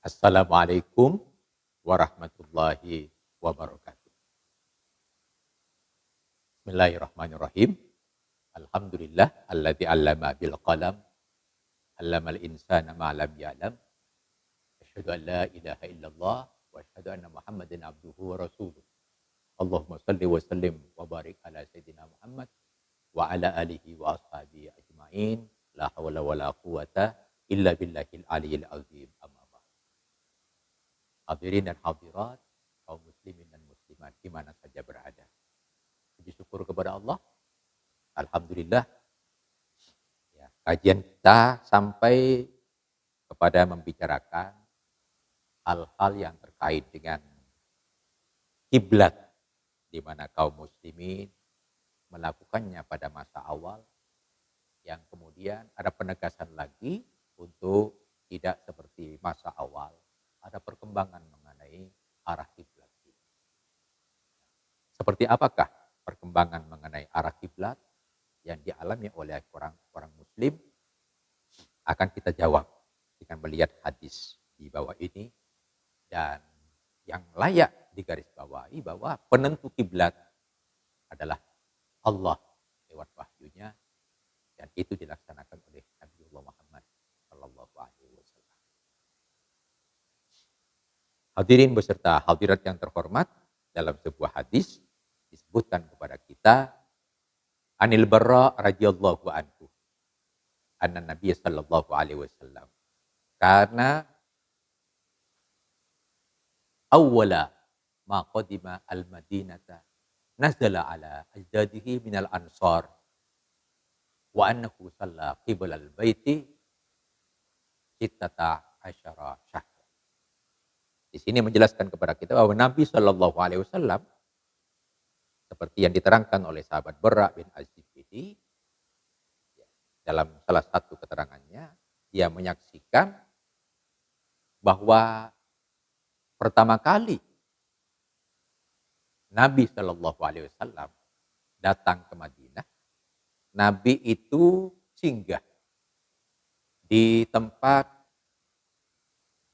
Assalamualaikum warahmatullahi wabarakatuh. Bismillahirrahmanirrahim. Alhamdulillah alladzi 'allama bil qalam, 'allamal insana ma lam ya'lam. Asyhadu an la ilaha illallah wa asyhadu anna Muhammadan abduhu wa rasuluh. Allahumma shalli wa sallim wa barik ala sayidina Muhammad wa ala alihi wa ashabihi ajmain. La haula wa la quwata illa billahil aliyil azim. Amma ba'd. Hadirin dan hadirat, kaum muslimin dan muslimat di mana saja berada. Puji syukur kepada Allah. Alhamdulillah. Ya, kajian kita sampai kepada membicarakan hal-hal yang terkait dengan kiblat, di mana kaum muslimin melakukannya pada masa awal, yang kemudian ada penegasan lagi untuk tidak seperti masa awal, ada perkembangan mengenai arah kiblat. Seperti apakah perkembangan mengenai arah kiblat yang dialami oleh orang muslim? Akan kita jawab dengan melihat hadis di bawah ini, dan yang layak digarisbawahi bahwa penentu kiblat adalah Allah lewat wahyunya, dan itu dilaksanakan oleh Nabiullah Muhammad sallallahu alaihi wasallam. Hadirin beserta hadirat yang terhormat, dalam sebuah hadis disebutkan kepada kita, Anil Barra radhiyallahu anhu, anna Nabiy sallallahu alaihi wasallam karena awwala ma qadima al-Madinata nazala ala ajdadihi minal ansar wa annahu shalla qibla al-baiti sittata asyara syahra. Di sini menjelaskan kepada kita bahwa Nabi sallallahu alaihi wasallam, seperti yang diterangkan oleh sahabat Barra bin Azib ini, dalam salah satu keterangannya, dia menyaksikan bahwa pertama kali Nabi Shallallahu Alaihi Wasallam datang ke Madinah, Nabi itu singgah di tempat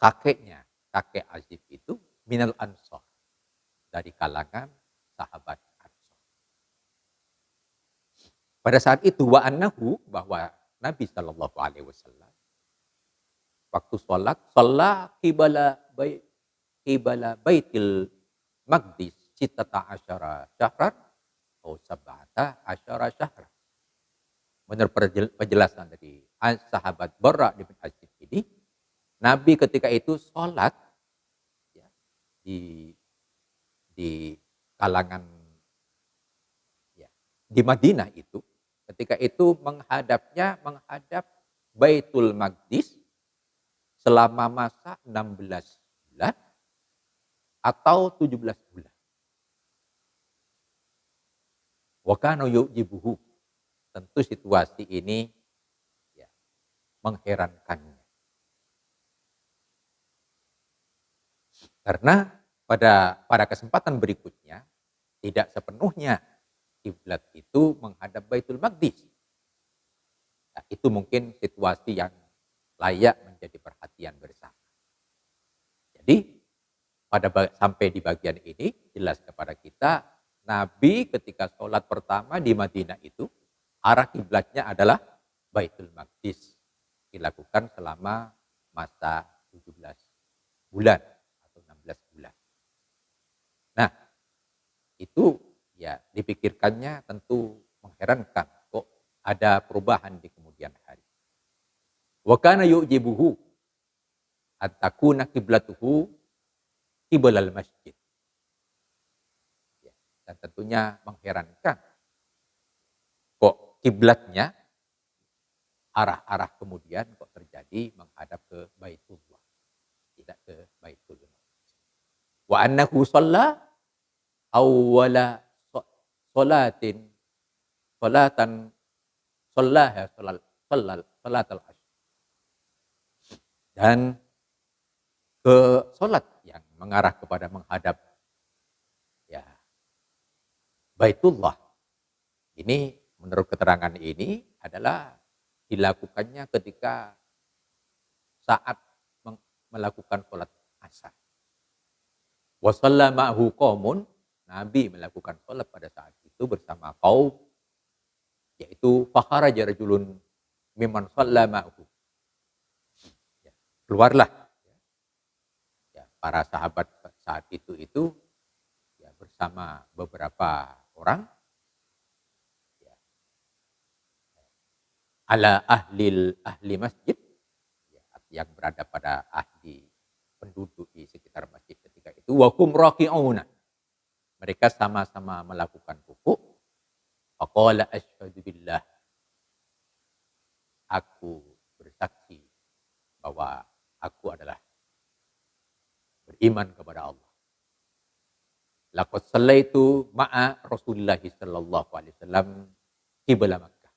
kakeknya, kakek Azib itu minal ansor, dari kalangan sahabat Ansor. Pada saat itu wa annahu, bahwa Nabi Shallallahu Alaihi Wasallam waktu sholat, sholat qibala baitil maqdis sittata asyara syahran atau sab'ata asyara syahran. Menurut penjelasan dari sahabat Barra bin Azib ini, Nabi ketika itu sholat, ya, di kalangan, ya, di Madinah itu, ketika itu menghadap Baitul Maqdis selama masa 16 bulan atau 17 bulan. Wa kana yu'jibuhu, tentu situasi ini, ya, mengherankannya. Karena pada kesempatan berikutnya tidak sepenuhnya kiblat itu menghadap Baitul Maqdis. Nah, itu mungkin situasi yang layak menjadi perhatian bersama. Jadi sampai di bagian ini jelas kepada kita, Nabi ketika sholat pertama di Madinah itu arah kiblatnya adalah Baitul Maqdis, dilakukan selama masa 17 bulan atau 16 bulan. Nah, itu ya dipikirkannya tentu mengherankan, kok ada perubahan di kemudian hari. Wa kana yu'jibuhu an takuna qiblatuhu qiblal masjid. Ya, dan tentunya mengherankan, kok kiblatnya arah-arah kemudian kok terjadi menghadap ke Baitullah, tidak ke Baitul Maqdis. Wa annahu shalla awwala salatan shallaha salatal asy. Dan ke sholat yang mengarah kepada menghadap, ya, Baitullah ini, menurut keterangan ini adalah dilakukannya ketika saat melakukan sholat asar. Wa shalla ma'hu qaumun, Nabi melakukan sholat pada saat itu bersama kaum, yaitu fakharaja rajulun mimman shalla ma'hu. Ya, keluarlah ya, para sahabat saat itu ya, bersama beberapa orang ya, ala ahli masjid ya, yang berada pada ahli penduduk di sekitar masjid ketika itu, wa hum raki'una, mereka sama-sama melakukan rukuk. Faqala asyhadu billah, aku bersaksi bahwa aku adalah beriman kepada Allah. Laqad shallaitu ma'a Rasulillah sallallahu alaihi wasallam qibla Makkah.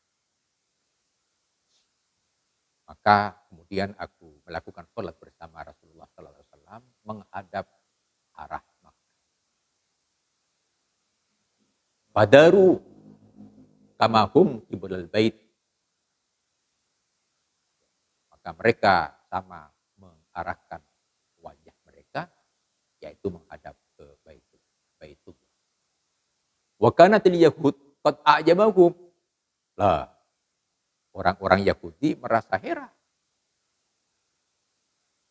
Maka kemudian aku melakukan sholat bersama Rasulullah sallallahu alaihi wasallam menghadap arah Makkah. Badaru kama hum qiblal bait. Maka mereka sama mengarahkan wajah mereka, yaitu menghadap ke Baitullah. Wa kanatil yahud qad a'jabahum. Lah, orang-orang Yahudi merasa heran.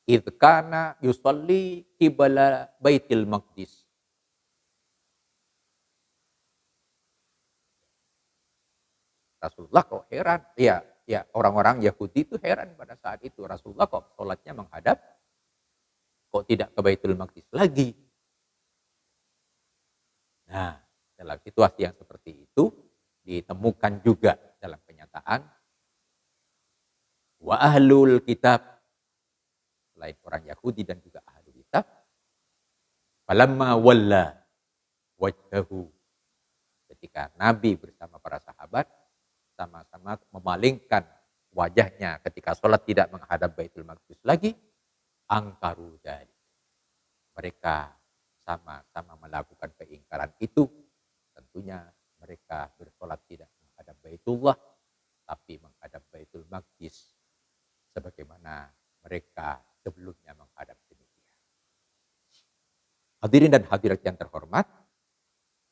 Idh kana yusalli qibla Baitil Maqdis. Rasulullah kok heran. Ya, orang-orang Yahudi itu heran pada saat itu. Rasulullah kok sholatnya menghadap, kok tidak ke Baitul Maqdis lagi. Nah, dalam situasi yang seperti itu, ditemukan juga dalam kenyataan, wa ahlul kitab, selain orang Yahudi dan juga ahlul kitab, falamma walla wajhahu, ketika Nabi bersama para sahabat sama-sama memalingkan wajahnya ketika sholat tidak menghadap Baitul Maqdis lagi, angkaru dzalik. Mereka sama-sama melakukan keingkaran itu. Tentunya mereka bersolat tidak menghadap Baitullah, tapi menghadap Baitul Maqdis, sebagaimana mereka sebelumnya menghadap demikian. Hadirin dan hadirat yang terhormat,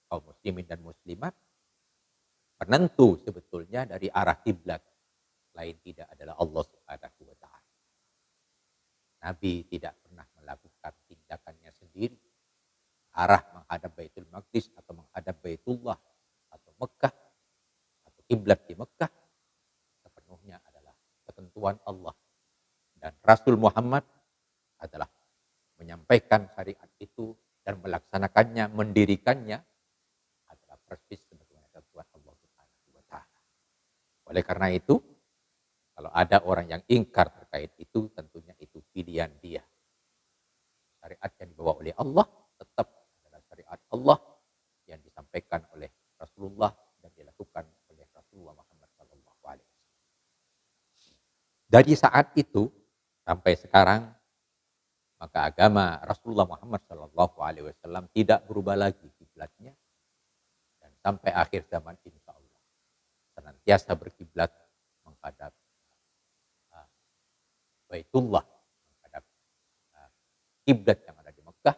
kaum muslimin dan muslimat, penentu sebetulnya dari arah kiblat lain tidak adalah Allah Subhanahu wa taala. Nabi tidak pernah melakukan tindakannya sendiri. Arah menghadap Baitul Maqdis atau menghadap Baitullah atau Mekah atau kiblat di Mekah sepenuhnya adalah ketentuan Allah, dan Rasul Muhammad adalah menyampaikan syariat itu dan melaksanakannya, mendirikannya adalah persis sebagaimana ketentuan Allah Subhanahu wa taala. Oleh karena itu, kalau ada orang yang ingkar terkait itu, tentunya itu pilihan dia. Syariat yang dibawa oleh Allah tetap adalah syariat Allah yang disampaikan oleh Rasulullah dan dilakukan oleh Rasulullah Muhammad SAW. Dari saat itu sampai sekarang, maka agama Rasulullah Muhammad SAW tidak berubah lagi kiblatnya, dan sampai akhir zaman insya Allah senantiasa berkiblat menghadap Baitullah, menghadap kiblat yang ada di Mekah,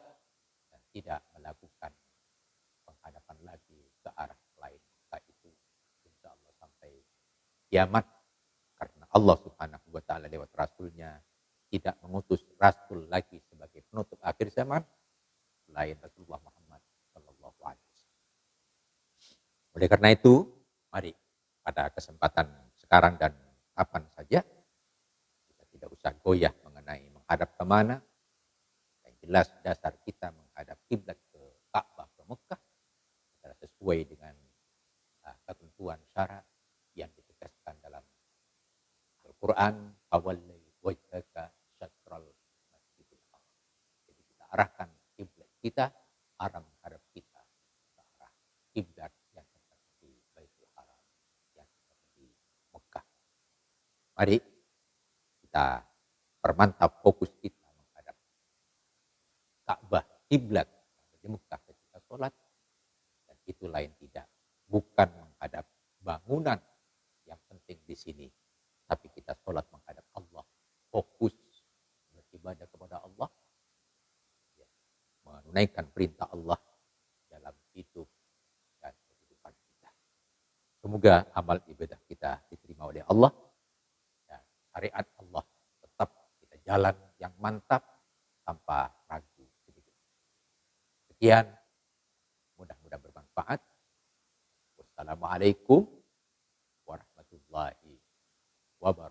dan tidak melakukan penghadapan lagi ke arah lain. Maka itu insya Allah sampai kiamat, karena Allah Subhanahu wa taala lewat Rasulnya tidak mengutus Rasul lagi sebagai penutup akhir zaman selain Rasulullah Muhammad sallallahu alaihi wasallam. Oleh karena itu, mari pada kesempatan sekarang dan kapan saja kita tidak usah goyah mengenai menghadap kemana. Yang jelas dasar kita menghadap kiblat ke Ka'bah, ke Mekah adalah sesuai dengan ketentuan syarat yang ditegaskan dalam Al-Quran, fawalli wajhaka syatral masjidil haram. Jadi kita arahkan kiblat kita, arah menghadap kita ke arah kiblat yang terdapat di Baitul Haram, yang terdapat di Mekah. Mari kita permantap fokus kita menghadap Ka'bah, kiblat di Mekah ketika sholat, dan itu lain tidak, bukan menghadap bangunan yang penting di sini, tapi kita sholat menghadap Allah, fokus berkiblat beribadah kepada Allah, ya, menunaikan perintah Allah dalam hidup dan kehidupan kita. Semoga amal ibadah kita diterima oleh Allah dan syariat Allah tetap kita jalan yang mantap tanpa ragu sedikit. Sekian, mudah-mudahan bermanfaat. Wassalamualaikum warahmatullahi wabarakatuh.